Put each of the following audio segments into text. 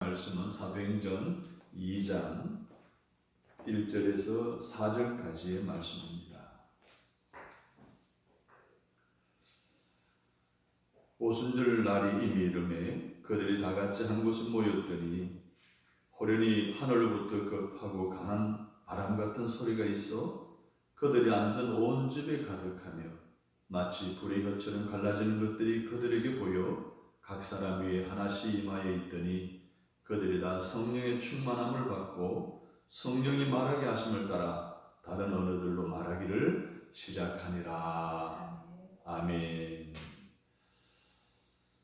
말씀은 사도행전 2장 1절에서 4절까지의 말씀입니다. 오순절 날이 이미 이르매 그들이 다 같이 한 곳에 모였더니 호련히 하늘로부터 급하고 강한 바람 같은 소리가 있어 그들이 앉은 온 집에 가득하며 마치 불의 혀처럼 갈라지는 것들이 그들에게 보여 각 사람 위에 하나씩 임하여 있더니 그들이 다 성령의 충만함을 받고 성령이 말하게 하심을 따라 다른 언어들로 말하기를 시작하니라. 아멘.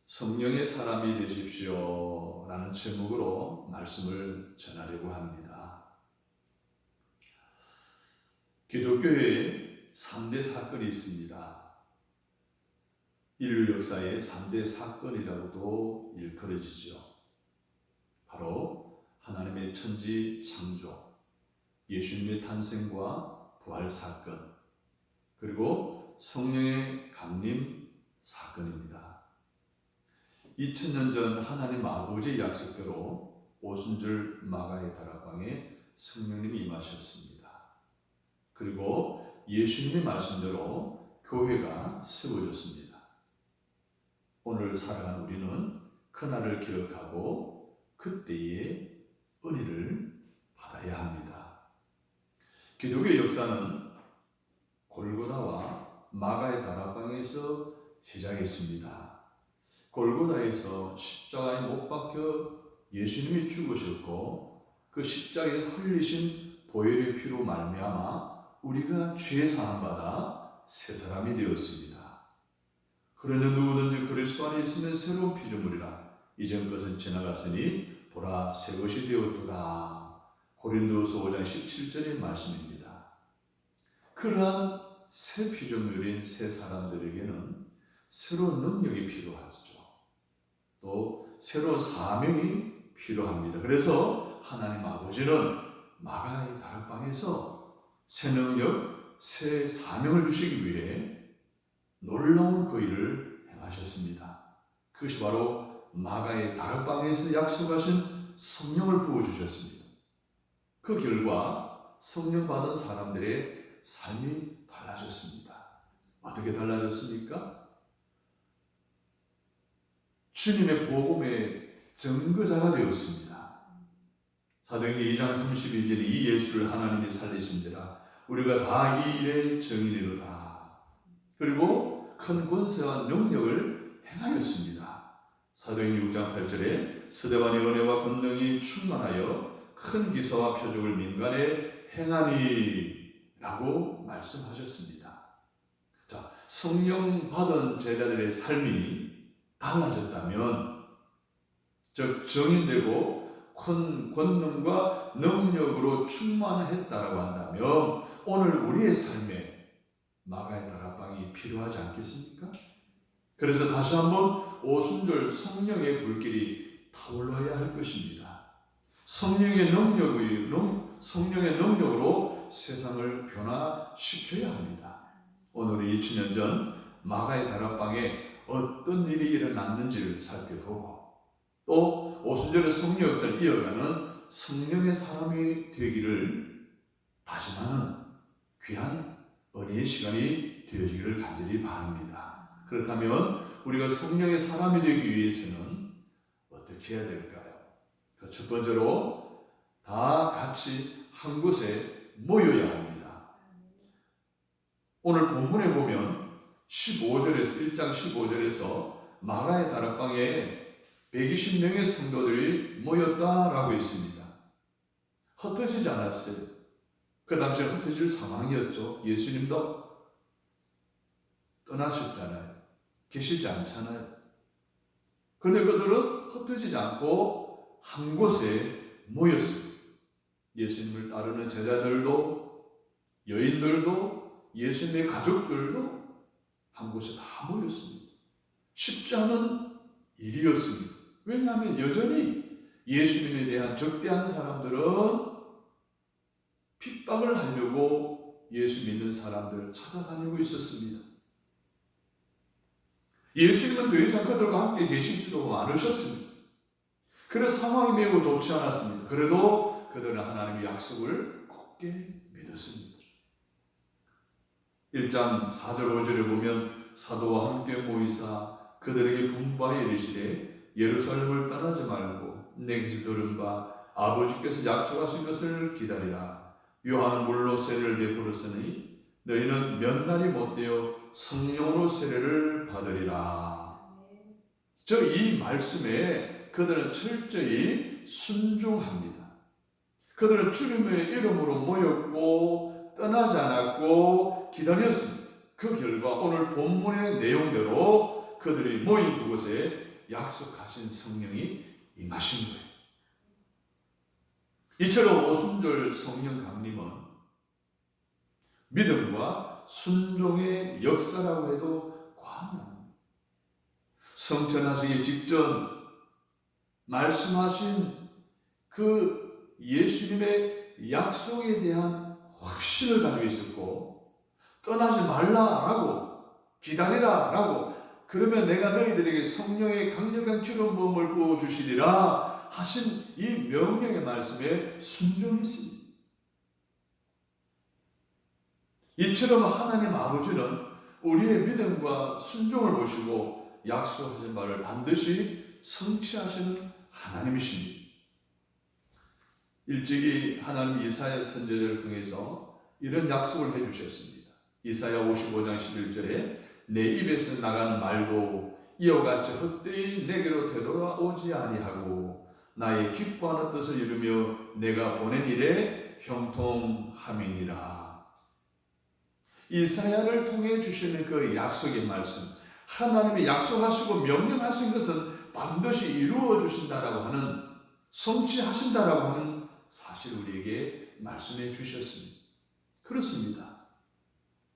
성령의 사람이 되십시오 라는 제목으로 말씀을 전하려고 합니다. 기독교에 3대 사건이 있습니다. 인류 역사의 3대 사건이라고도 일컬어지죠. 바로 하나님의 천지 창조, 예수님의 탄생과 부활 사건, 그리고 성령의 강림 사건입니다. 2000년 전 하나님 아버지의 약속대로 오순절 마가의 다락방에 성령님이 임하셨습니다. 그리고 예수님의 말씀대로 교회가 세워졌습니다. 오늘 살아가는 우리는 그날을 기억하고 그때의 은혜를 받아야 합니다. 기독교의 역사는 골고다와 마가의 다락방에서 시작했습니다. 골고다에서 십자가에 못 박혀 예수님이 죽으셨고 그 십자가에 흘리신 보혈의 피로 말미암아 우리가 죄 사함받아 새 사람이 되었습니다. 그러나 누구든지 그리스도 안에 있으면 새로운 피조물이라 이전 것은 지나갔으니 보라 새 것이 되었도다. 고린도후서 5장 17절의 말씀입니다. 그러한 새 피조물인 새 사람들에게는 새로운 능력이 필요하죠. 또 새로운 사명이 필요합니다. 그래서 하나님 아버지는 마가의 다락방에서 새 능력, 새 사명을 주시기 위해 놀라운 그 일을 행하셨습니다. 그것이 바로 마가의 다락방에서 약속하신 성령을 부어주셨습니다. 그 결과 성령 받은 사람들의 삶이 달라졌습니다. 어떻게 달라졌습니까? 주님의 복음의 증거자가 되었습니다. 사도행전 2장 32절에 이 예수를 하나님이 살리신지라 우리가 다 이 일의 증인이로다. 그리고 큰 권세와 능력을 행하였습니다. 사도행전 6장 8절에 스데반의 은혜와 권능이 충만하여 큰 기사와 표적을 민간에 행하니 라고 말씀하셨습니다. 자, 성령 받은 제자들의 삶이 달라졌다면, 즉 정인되고 큰 권능과 능력으로 충만했다라고 한다면 오늘 우리의 삶에 마가의 다락방이 필요하지 않겠습니까? 그래서 다시 한번 오순절 성령의 불길이 타올라야 할 것입니다. 성령의 능력으로 세상을 변화시켜야 합니다. 오늘 2000년 전 마가의 다락방에 어떤 일이 일어났는지를 살펴보고 또 오순절의 성령 역사를 이어가는 성령의 사람이 되기를 다짐하는 귀한 은혜의 시간이 되어지기를 간절히 바랍니다. 그렇다면 우리가 성령의 사람이 되기 위해서는 어떻게 해야 될까요? 첫 번째로 다 같이 한 곳에 모여야 합니다. 오늘 본문에 보면 1장 15절에서 마가의 다락방에 120명의 성도들이 모였다라고 있습니다. 흩어지지 않았어요. 그 당시에 흩어질 상황이었죠. 예수님도 떠나셨잖아요. 계시지 않잖아요. 그런데 그들은 흩어지지 않고 한 곳에 모였어요. 예수님을 따르는 제자들도 여인들도 예수님의 가족들도 한 곳에 다 모였습니다. 쉽지 않은 일이었습니다. 왜냐하면 여전히 예수님에 대한 적대한 사람들은 핍박을 하려고 예수 믿는 사람들을 찾아다니고 있었습니다. 예수님은 더 이상 그들과 함께 계시지도 않으셨습니다. 그래서 상황이 매우 좋지 않았습니다. 그래도 그들은 하나님의 약속을 굳게 믿었습니다. 1장 4절 5절에 보면 사도와 함께 모이사 그들에게 분부하여 이르시되 예루살렘을 떠나지 말고 내게서 들은 바 아버지께서 약속하신 것을 기다리라. 요한은 물로 세례를 베풀었으니 너희는 몇 날이 못되어 성령으로 세례를 받으리라. 이 말씀에 그들은 철저히 순종합니다. 그들은 주님의 이름으로 모였고 떠나지 않았고 기다렸습니다. 그 결과 오늘 본문의 내용대로 그들이 모인 그곳에 약속하신 성령이 임하신 거예요. 이처럼 오순절 성령 강림은 믿음과 순종의 역사라고 해도 과언이 아닙니다. 성천하시기 직전 말씀하신 그 예수님의 약속에 대한 확신을 가지고 있었고, 떠나지 말라라고, 기다리라라고, 그러면 내가 너희들에게 성령의 강력한 기름 부음을 부어주시리라 하신 이 명령의 말씀에 순종했습니다. 이처럼 하나님 아버지는 우리의 믿음과 순종을 보시고 약속하신 바를 반드시 성취하시는 하나님이십니다. 일찍이 하나님 이사야 선지자를 통해서 이런 약속을 해주셨습니다. 이사야 55장 11절에 내 입에서 나가는 말도 이와 같이 헛되이 내게로 되돌아오지 아니하고 나의 기뻐하는 뜻을 이루며 내가 보낸 일에 형통함이니라. 이사야를 통해 주시는 그 약속의 말씀, 하나님이 약속하시고 명령하신 것은 반드시 이루어 주신다라고 하는, 성취하신다라고 하는 사실 우리에게 말씀해 주셨습니다. 그렇습니다.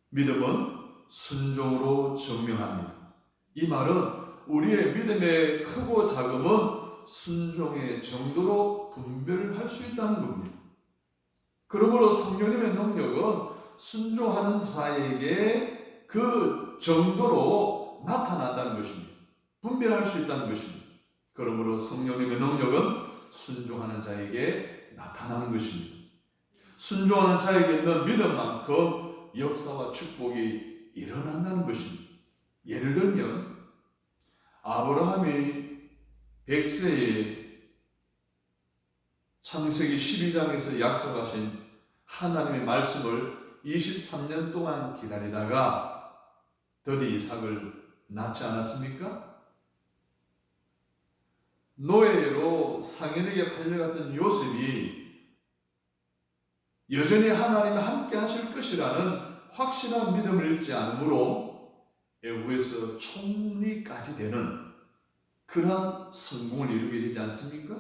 믿음은 순종으로 증명합니다. 이 말은 우리의 믿음의 크고 작음은 순종의 정도로 분별할 수 있다는 겁니다. 그러므로 성령님의 능력은 순종하는 자에게 그 정도로 나타난다는 것입니다. 분별할 수 있다는 것입니다. 그러므로 성령님의 능력은 순종하는 자에게 나타나는 것입니다. 순종하는 자에게 있는 믿음만큼 역사와 축복이 일어난다는 것입니다. 예를 들면 아브라함이 100세에 창세기 12장에서 약속하신 하나님의 말씀을 23년 동안 기다리다가 드디어 이삭을 낳지 않았습니까? 노예로 상인에게 팔려갔던 요셉이 여전히 하나님이 함께 하실 것이라는 확실한 믿음을 잃지 않으므로 애국에서 총리까지 되는 그러한 성공을 이루게 되지 않습니까?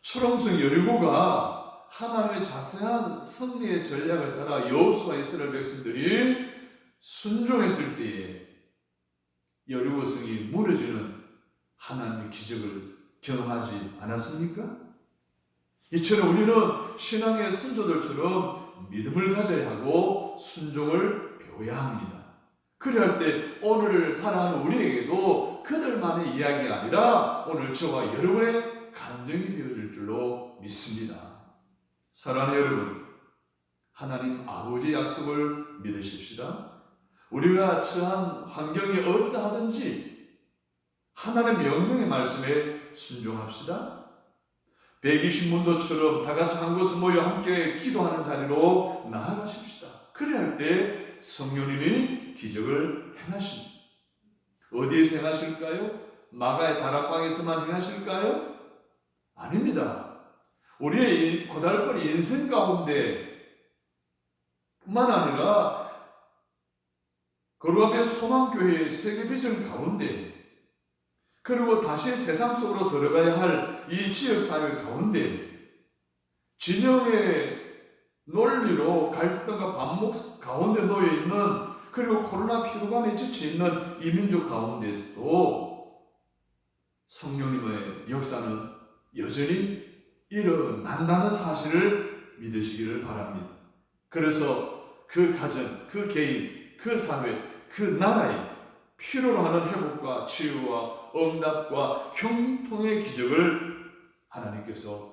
초롱성 여리고가 하나님의 자세한 승리의 전략을 따라 여호수아 이스라엘 백성들이 순종했을 때에 여리고성이 무너지는 하나님의 기적을 경험하지 않았습니까? 이처럼 우리는 신앙의 선조들처럼 믿음을 가져야 하고 순종을 배워야 합니다. 그래야 할 때 오늘을 살아가는 우리에게도 그들만의 이야기가 아니라 오늘 저와 여러분의 간증이 되어질 줄로 믿습니다. 사랑하는 여러분, 하나님 아버지의 약속을 믿으십시다. 우리가 처한 환경이 어떠하든지 하나님의 명령의 말씀에 순종합시다. 120문도처럼 다 같이 한 곳에 모여 함께 기도하는 자리로 나아가십시다. 그래야 할 때 성령님이 기적을 행하십니다. 어디에서 행하실까요? 마가의 다락방에서만 행하실까요? 아닙니다. 우리의 이 고달픈 인생 가운데 뿐만 아니라 거룩함의 소망교회의 세계비전 가운데, 그리고 다시 세상 속으로 들어가야 할 이 지역사회 가운데 진영의 논리로 갈등과 반목 가운데 놓여 있는, 그리고 코로나 피로감에 지쳐 있는 이 민족 가운데서도 성령님의 역사는 여전히 일어난다는 사실을 믿으시기를 바랍니다. 그래서 그 가정, 그 개인, 그 사회, 그 나라에 필요로 하는 회복과 치유와 응답과 형통의 기적을 하나님께서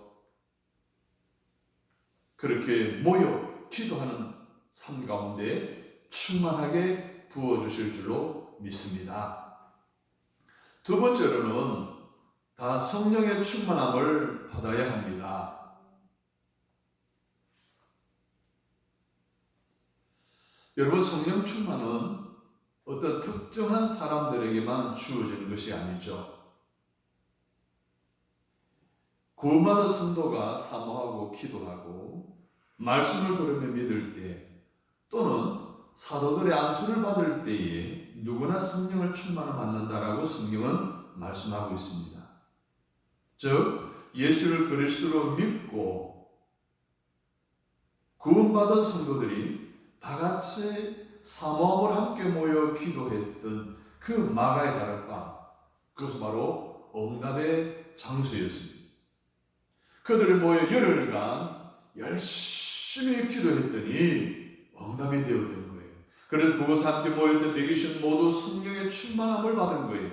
그렇게 모여 기도하는 삶 가운데 충만하게 부어주실 줄로 믿습니다. 두 번째로는 다 성령의 충만함을 받아야 합니다. 여러분, 성령 충만은 어떤 특정한 사람들에게만 주어지는 것이 아니죠. 구원받은 성도가 사모하고 기도하고 말씀을 들으며 믿을 때, 또는 사도들의 안수를 받을 때에 누구나 성령을 충만을 받는다라고 성경은 말씀하고 있습니다. 즉 예수를 그리스도로 믿고 구원받은 성도들이 다 같이 사모함을 함께 모여 기도했던 그 마가의 다락방, 그것은 바로 응답의 장소였습니다. 그들이 모여 열흘간 열심히 기도했더니 응답이 되었던 거예요. 그래서 그곳에 함께 모였던 120 모두 성령의 충만함을 받은 거예요.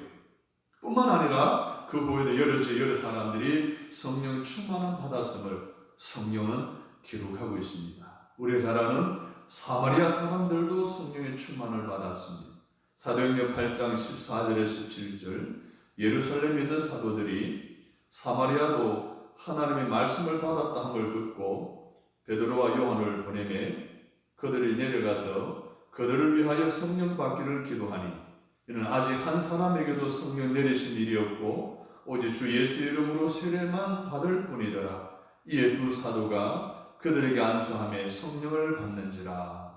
뿐만 아니라 그 후에도 여러 사람들이 성령 충만함 받았음을 성경은 기록하고 있습니다. 우리가 잘 아는 사마리아 사람들도 성령의 충만을 받았습니다. 사도행전 8장 14절에 17절, 예루살렘에 있는 사도들이 사마리아도 하나님의 말씀을 받았다 함을 듣고 베드로와 요한을 보내매 그들이 내려가서 그들을 위하여 성령 받기를 기도하니, 이는 아직 한 사람에게도 성령 내리신 일이 없고 오직 주 예수 이름으로 세례만 받을 뿐이더라. 이에 두 사도가 그들에게 안수하며 성령을 받는지라.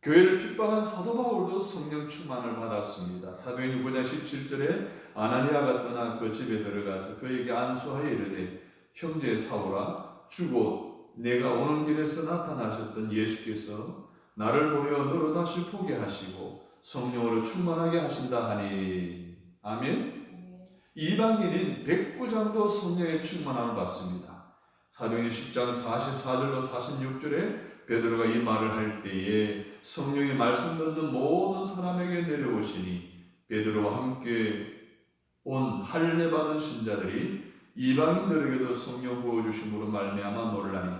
교회를 핍박한 사도 바울도 성령 충만을 받았습니다. 사도행전 9장 17절에 아나니아가 떠나 그 집에 들어가서 그에게 안수하여 이르되, 형제 사울아, 주곧 내가 오는 길에서 나타나셨던 예수께서 나를 보내어 너로 다시 보게 하시고 성령으로 충만하게 하신다 하니. 아멘. 이방인인 백부장도 성령의 충만함을 받습니다. 사도행전 10장 44절로 46절에 베드로가 이 말을 할 때에 성령의 말씀 듣는 모든 사람에게 내려오시니 베드로와 함께 온 할례 받은 신자들이 이방인들에게도 성령 부어주심으로 말미암아 놀라니,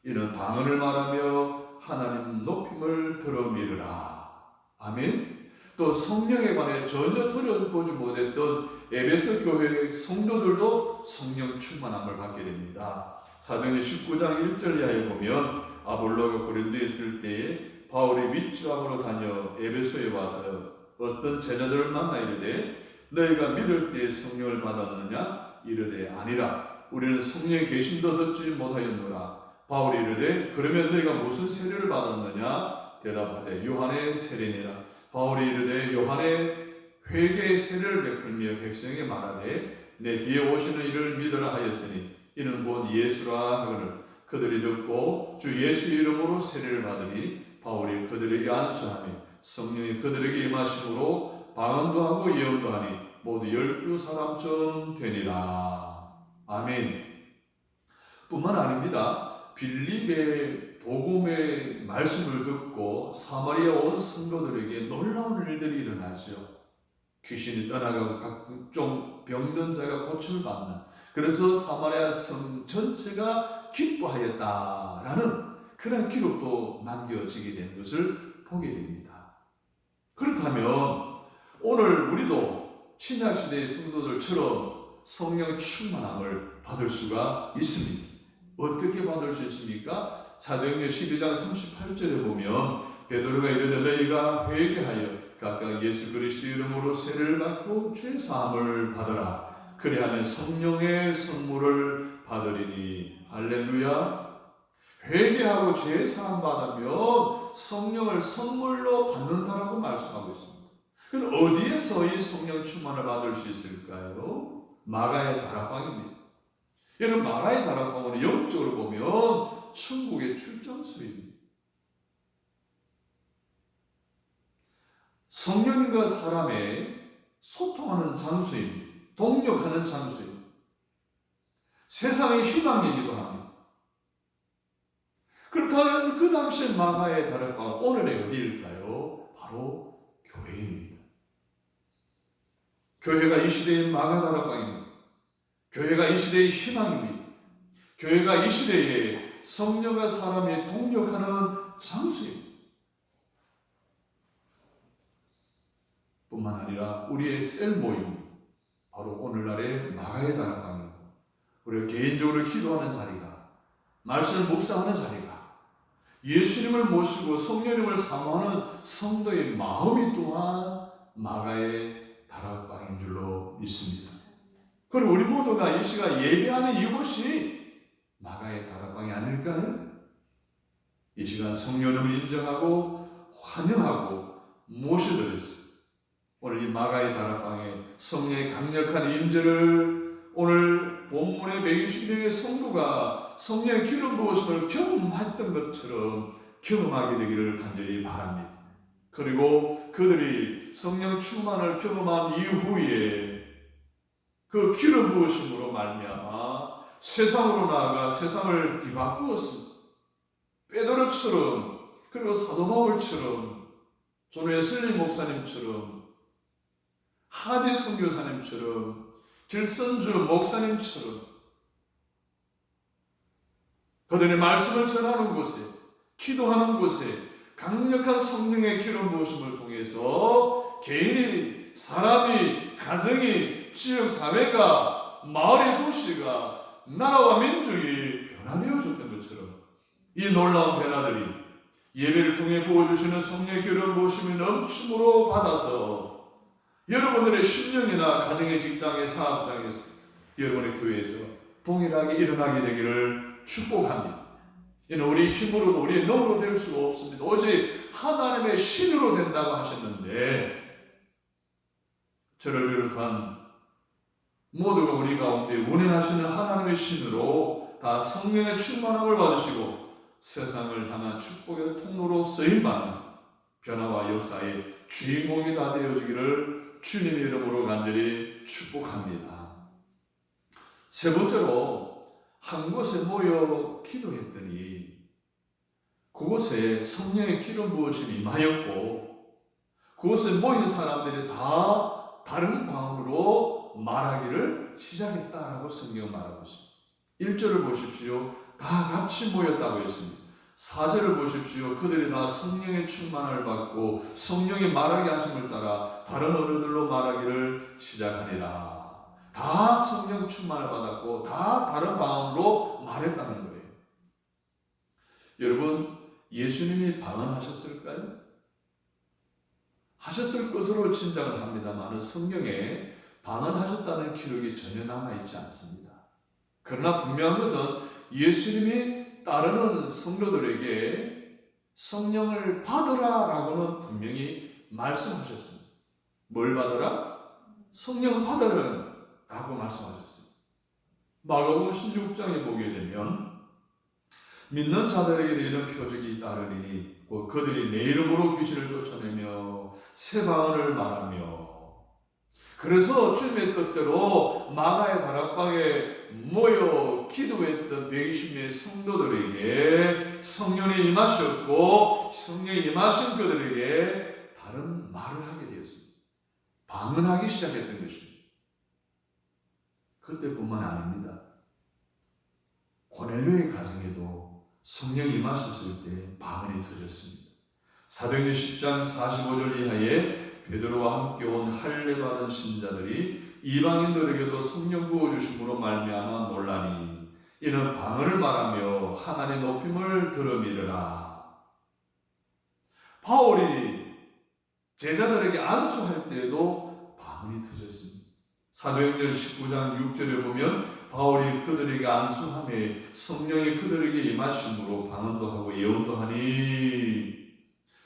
이는 방언을 말하며 하나님 높임을 들어 미르라. 아멘. 또 성령에 관해 전혀 들어보지 못했던 에베소 교회의 성도들도 성령 충만함을 받게 됩니다. 사도행전 19장 1절 이하에 보면 아볼로가 고린도에 있을 때에 바울이 윗지방으로 다녀 에베소에 와서 어떤 제자들을 만나 이르되, 너희가 믿을 때에 성령을 받았느냐? 이르되 아니라 우리는 성령의 계심도 듣지 못하였노라. 바울이 이르되 그러면 너희가 무슨 세례를 받았느냐? 대답하되 요한의 세례니라. 바울이 이르되 요한의 회개의 세례를 베풀며 백성에게 말하되 내 뒤에 오시는 이를 믿으라 하였으니 이는 곧 예수라 하거늘. 그들이 듣고 주 예수 이름으로 세례를 받으니 바울이 그들에게 안수하며 성령이 그들에게 임하심으로 방언도 하고 예언도 하니 모두 12사람쯤 되니라. 아멘. 뿐만 아닙니다. 빌립의 복음의 말씀을 듣고 사마리아 온 성도들에게 놀라운 일들이 일어나죠. 귀신이 떠나가고 각종 병든 자가 고침을 받는, 그래서 사마리아 성 전체가 기뻐하였다라는 그런 기록도 남겨지게 된 것을 보게 됩니다. 그렇다면 오늘 우리도 신약시대의 성도들처럼 성령 충만함을 받을 수가 있습니다. 어떻게 받을 수 있습니까? 사도행전 12장 38절에 보면 베드로가 이르되 너희가 회개하여 각각 예수 그리스도 이름으로 세례를 받고 죄 사함을 받으라. 그리하면 성령의 선물을 받으리니. 할렐루야. 회개하고 죄 사함 받으면 성령을 선물로 받는다라고 말씀하고 있습니다. 그럼 어디에서 이 성령 충만을 받을 수 있을까요? 마가의 다락방입니다. 여러분, 마가의 다락방은 영적으로 보면 천국의 출장소입니다. 성령과 사람의 소통하는 장소입니다. 동력하는 장소입니다. 세상의 희망이기도 합니다. 그렇다면 그 당시 마가의 다락방 오늘의 어디일까요? 바로 교회입니다. 교회가 이 시대의 마가다락방입니다. 교회가 이 시대의 희망입니다. 교회가 이 시대에 성령과 사람이 동력하는 장소입니다. 뿐만 아니라 우리의 셀 모임, 바로 오늘날의 마가의 다락방이고, 우리가 개인적으로 기도하는 자리가, 말씀을 묵상하는 자리가, 예수님을 모시고 성령님을 사모하는 성도의 마음이 또한 마가의 다락방인 줄로 믿습니다. 그리고 우리 모두가 이 시간 예배하는 이곳이 마가의 다락방이 아닐까요? 이 시간 성령님을 인정하고 환영하고 모셔드렸습니다. 오늘 이 마가의 다락방에 성령의 강력한 임재를 오늘 본문의 120명의 성도가 성령의 기름 부으심을 경험했던 것처럼 경험하게 되기를 간절히 바랍니다. 그리고 그들이 성령 충만을 경험한 이후에 그 기름 부으심으로 말미암아 세상으로 나아가 세상을 뒤바꾸었습니다. 베드로처럼, 그리고 사도 바울처럼, 존 웨슬리 목사님처럼, 하디 선교사님처럼, 길선주 목사님처럼 그들의 말씀을 전하는 곳에, 기도하는 곳에 강력한 성령의 기름 부으심을 통해서 개인이, 사람이, 가정이, 지역 사회가, 마을의 도시가, 나라와 민족이 변화되어졌던 것처럼 이 놀라운 변화들이 예배를 통해 부어주시는 성령의 기름 부으심이 넘침으로 받아서 여러분들의 심령이나 가정의, 직장의, 사업장에서, 여러분의 교회에서 동일하게 일어나게 되기를 축복합니다. 이는 우리 힘으로도 우리의 능으로 될 수가 없습니다. 오직 하나님의 신으로 된다고 하셨는데, 저를 비롯한 모두가 우리 가운데 운행하시는 하나님의 신으로 다 성령의 충만함을 받으시고 세상을 향한 축복의 통로로 쓰임받는 변화와 역사의 주인공이 다 되어지기를 주님의 이름으로 간절히 축복합니다. 세 번째로, 한 곳에 모여 기도했더니 그곳에 성령의 기름 부으심이 임하였고 그곳에 모인 사람들이 다 다른 방언으로 말하기를 시작했다라고 성경은 말하고 있습니다. 1절을 보십시오. 다 같이 모였다고 했습니다. 4절을 보십시오. 그들이 다 성령의 충만을 받고 성령이 말하게 하심을 따라 다른 언어들로 말하기를 시작하니라. 다 성령 충만을 받았고 다 다른 방언으로 말했다는 거예요. 여러분, 예수님이 방언하셨을까요? 하셨을 것으로 짐작을 합니다만 성경에 방언하셨다는 기록이 전혀 남아있지 않습니다. 그러나 분명한 것은 예수님이 따르는 성도들에게 성령을 받으라 라고는 분명히 말씀하셨습니다. 뭘 받으라? 성령을 받으라 라고 말씀하셨습니다. 마가복음 16장에 보게 되면 믿는 자들에게 이런 표적이 따르리니 곧 그들이 내 이름으로 귀신을 쫓아내며 새 방언을 말하며. 그래서 주님의 뜻대로 마가의 다락방에 모여 기도했던 120명의 성도들에게 성령이 임하셨고 성령이 임하신 그들에게 다른 말을 하게 되었습니다. 방언하기 시작했던 것입니다. 그때뿐만 아닙니다. 고넬료의 가정에도 성령이 임하셨을 때 방언이 터졌습니다. 사도행전 10장 45절 이하에 베드로와 함께 온 할례받은 신자들이 이방인들에게도 성령 부어주심으로 말미암아 놀라니 이는 방언을 말하며 하나님의 높임을 들으미르라. 바울이 제자들에게 안수할 때에도 방언이 터졌습니다. 사도행전 19장 6절에 보면 바울이 그들에게 안수함에 성령이 그들에게 임하심으로 방언도 하고 예언도 하니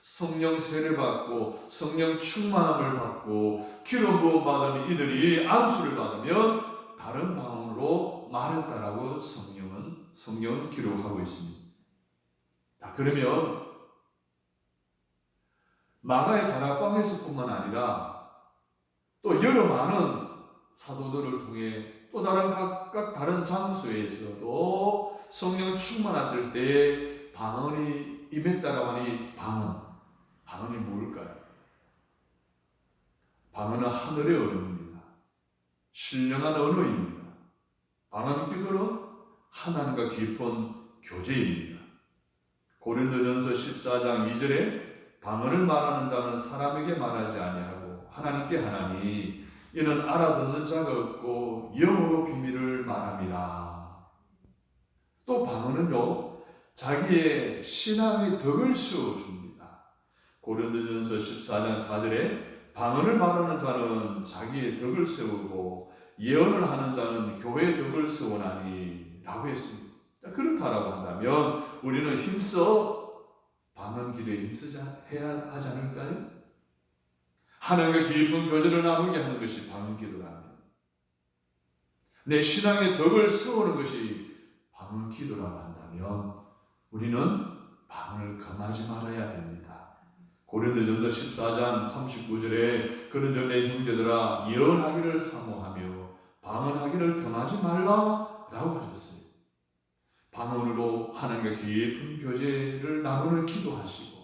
성령 세례를 받고 성령 충만함을 받고 기름 부음 받은 이들이 안수를 받으면 다른 방언으로 말했다라고 성경은 기록하고 있습니다. 자, 그러면 마가의 다락방에서뿐만 아니라 또 여러 많은 사도들을 통해 또 다른 각각 다른 장소에서도 성령 충만했을 때 방언이 임했다라고 하니 방언이 뭘까요? 방언은 하늘의 언어입니다. 신령한 언어입니다. 방언기도는 하나님과 깊은 교제입니다. 고린도전서 14장 2절에 방언을 말하는 자는 사람에게 말하지 아니하고 하나님께 하나니 이는 알아듣는 자가 없고 영으로 비밀을 말함이라. 또 방언은요 자기의 신앙의 덕을 세워줍니다. 고린도전서 14장 4절에 방언을 말하는 자는 자기의 덕을 세우고 예언을 하는 자는 교회의 덕을 세우나니 라고 했습니다. 그렇다라고 한다면 우리는 힘써 방언 기도에 해야 하지 않을까요? 하나님과 깊은 교제를 나누게 하는 것이 방언 기도라면 내 신앙의 덕을 세우는 것이 방언 기도라고 한다면 우리는 방언을 금하지 말아야 됩니다. 고린도전서 14장 39절에 그런즉 내 형제들아 예언하기를 사모하며 방언하기를 금하지 말라라고 하셨어요. 방언으로 하나님과 깊은 교제를 나누는 기도하시고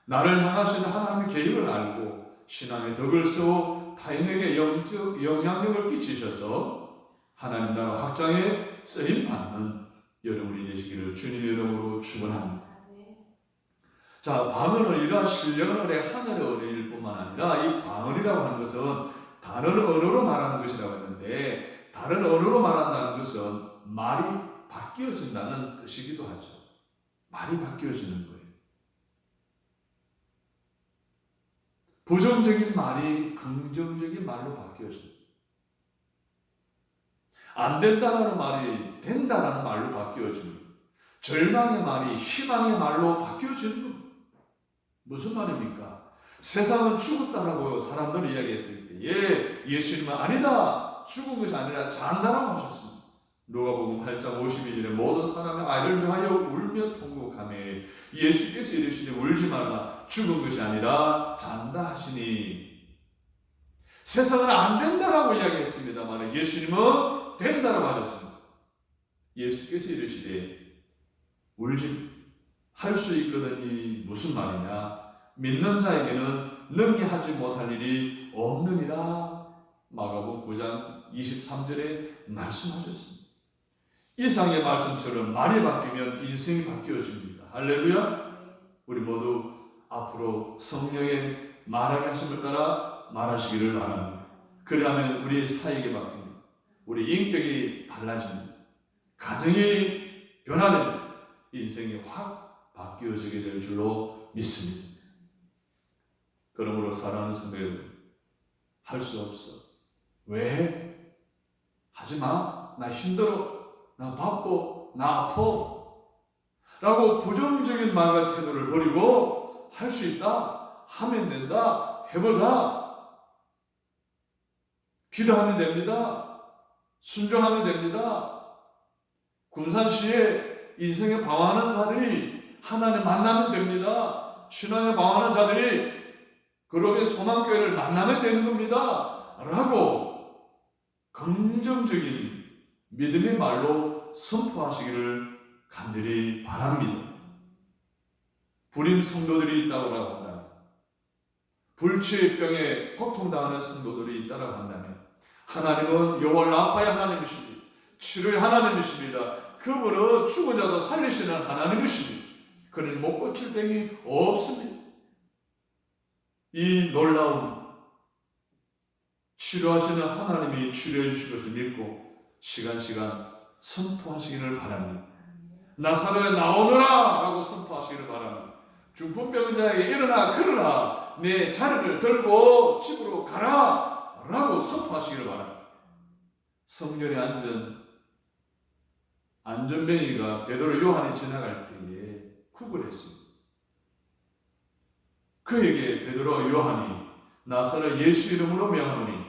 나를 향하시는 하나님의 계획을 알고 신앙의 덕을 세워 타인에게 영적 영향력을 끼치셔서 하나님 나라 확장에 쓰임받는 여러분이 되시기를 주님의 이름으로 축원합니다. 자, 방언은 이러한 신령한 은혜, 하늘의 은혜일 뿐만 아니라 이 방언이라고 하는 것은 다른 언어로 말하는 것이라고 했는데 다른 언어로 말한다는 것은 말이 바뀌어진다는 뜻이기도 하죠. 말이 바뀌어지는 거예요. 부정적인 말이 긍정적인 말로 바뀌어져요. 안 된다라는 말이 된다라는 말로 바뀌어집니다. 절망의 말이 희망의 말로 바뀌어지는 겁니다. 무슨 말입니까? 세상은 죽었다라고 사람들이 이야기했을 때에 예수님은 아니다, 죽은 것이 아니라 잔다라고 하셨습니다. 누가복음 8장 52절에 모든 사람의 아이를 위하여 울며 통곡하며 예수께서 이르시되 울지 말라, 죽은 것이 아니라 잔다 하시니. 세상은 안 된다라고 이야기했습니다만 예수님은 된다라고 하셨습니다. 예수께서 이르시되 울지 할 수 있거든이 무슨 말이냐? 믿는 자에게는 능히 하지 못할 일이 없느니라. 마가복음 9장 23절에 말씀하셨습니다. 이상의 말씀처럼 말이 바뀌면 인생이 바뀌어집니다. 할렐루야. 우리 모두 앞으로 성령의 말하게 하심을 따라 말하시기를 바랍니다. 그리하면 우리의 사역이 바뀝니다. 우리 인격이 달라집니다. 가정이 변화됩니다. 인생이 확 바뀌어지게 될 줄로 믿습니다. 그러므로 사랑하는 성도 여러분, 할 수 없어. 왜? 하지마. 나 힘들어. 나 바빠. 나 아파. 라고 부정적인 말과 태도를 버리고 할 수 있다. 하면 된다. 해보자. 기도하면 됩니다. 순종하면 됩니다. 군산시에 인생에 방황하는 자들이 하나님 만나면 됩니다. 신앙에 방황하는 자들이 그룹의 소망교회를 만나면 되는 겁니다. 라고 긍정적인 믿음의 말로 선포하시기를 간절히 바랍니다. 불임 성도들이 있다고 한다면, 불치의 병에 고통당하는 성도들이 있다고 한다면 하나님은 여호와 라파의 하나님이십니다. 치료의 하나님이십니다. 그분은 죽은 자도 살리시는 하나님이십니다. 그는 못 고칠 병이 없습니다. 이 놀라운 치료하시는 하나님이 치료해 주실 것을 믿고 시간 선포하시기를 바랍니다. 나사로야 나오너라 라고 선포하시기를 바랍니다. 중풍병 자에게 일어나 걸어라, 내 자리를 들고 집으로 가라 라고 선포하시기를 바랍니다. 성전의 안전뱅이가 베드로 요한이 지나갈 때에 구걸했습니다. 그에게 베드로 요한이 나사렛 예수 이름으로 명하노니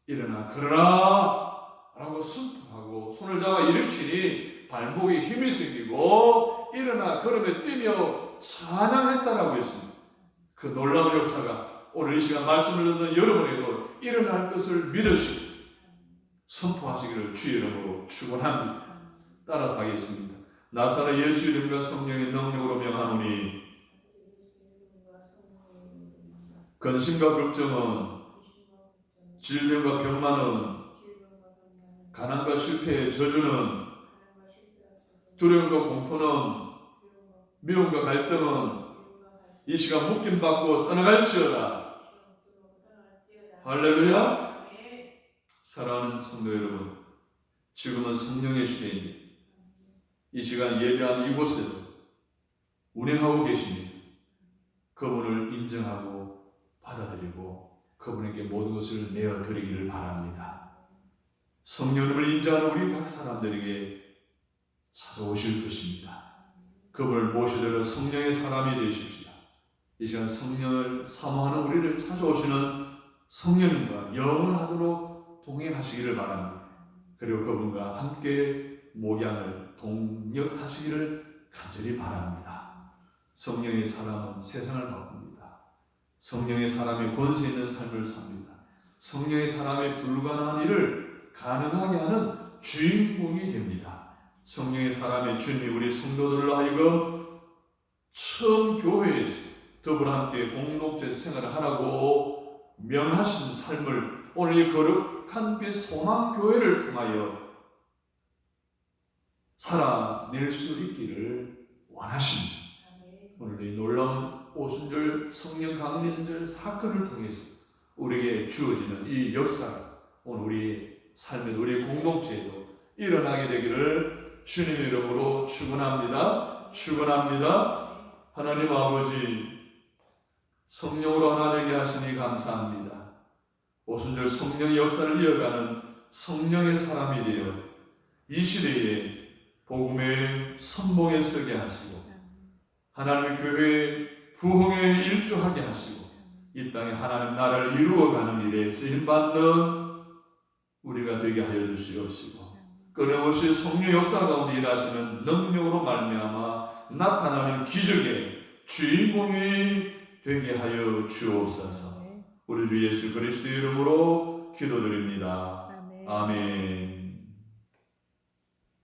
일어나 걸어라 라고 선포하고 손을 잡아 일으키니 발목에 힘이 생기고 일어나 걸으며 뛰며 찬양했다라고 했습니다. 그 놀라운 역사가 오늘 이 시간 말씀을 듣는 여러분에게도 일어날 것을 믿으시고 선포하시기를 주의 이름으로 축원합니다. 따라서 하겠습니다. 나사렛 예수 이름과 성령의 능력으로 명하노니 근심과 걱정은 질병과 병만은, 가난과 실패의 저주는, 두려움과 공포는, 미움과 갈등은 이 시간 묶임받고 떠나갈지어다. 할렐루야. 사랑하는 성도 여러분, 지금은 성령의 시대입니다. 이 시간 예배하는 이곳에도 운행하고 계십니다. 그분을 인정하고 받아들이고 그분에게 모든 것을 내어드리기를 바랍니다. 성령님을 인정하는 우리 각 사람들에게 찾아오실 것입니다. 그분을 모시도록 성령의 사람이 되십시다. 이 시간 성령을 사모하는 우리를 찾아오시는 성령님과 영원하도록 동행하시기를 바랍니다. 그리고 그분과 함께 목양을 동역하시기를 간절히 바랍니다. 성령의 사람은 세상을 바꿉니다. 성령의 사람이 권세 있는 삶을 삽니다. 성령의 사람의 불가능한 일을 가능하게 하는 주인공이 됩니다. 성령의 사람의 주님이 우리 성도들로 하여금 처음 교회에서 더불어 함께 공동체 생활을 하라고 명하신 삶을 오늘 이 거룩한 빛 소망교회를 통하여 살아낼 수 있기를 원하십니다. 오늘 이 놀라운 오순절 성령 강림절 사건을 통해서 우리에게 주어지는 이 역사가 오늘 우리의 삶에도 우리의 공동체에도 일어나게 되기를 주님의 이름으로 축원합니다. 축원합니다. 하나님 아버지, 성령으로 하나 되게 하시니 감사합니다. 오순절 성령의 역사를 이어가는 성령의 사람이 되어 이 시대에 복음의 선봉에 서게 하시고 하나님의 교회의 부흥에 일조하게 하시고 이 땅에 하나님 나라를 이루어가는 일에 쓰임받는 우리가 되게 하여 주시옵시고 끊임없이 성령 역사 가운데 일하시는 능력으로 말미암아 나타나는 기적의 주인공이 되게 하여 주옵소서. 우리 주 예수 그리스도의 이름으로 기도드립니다. 아멘.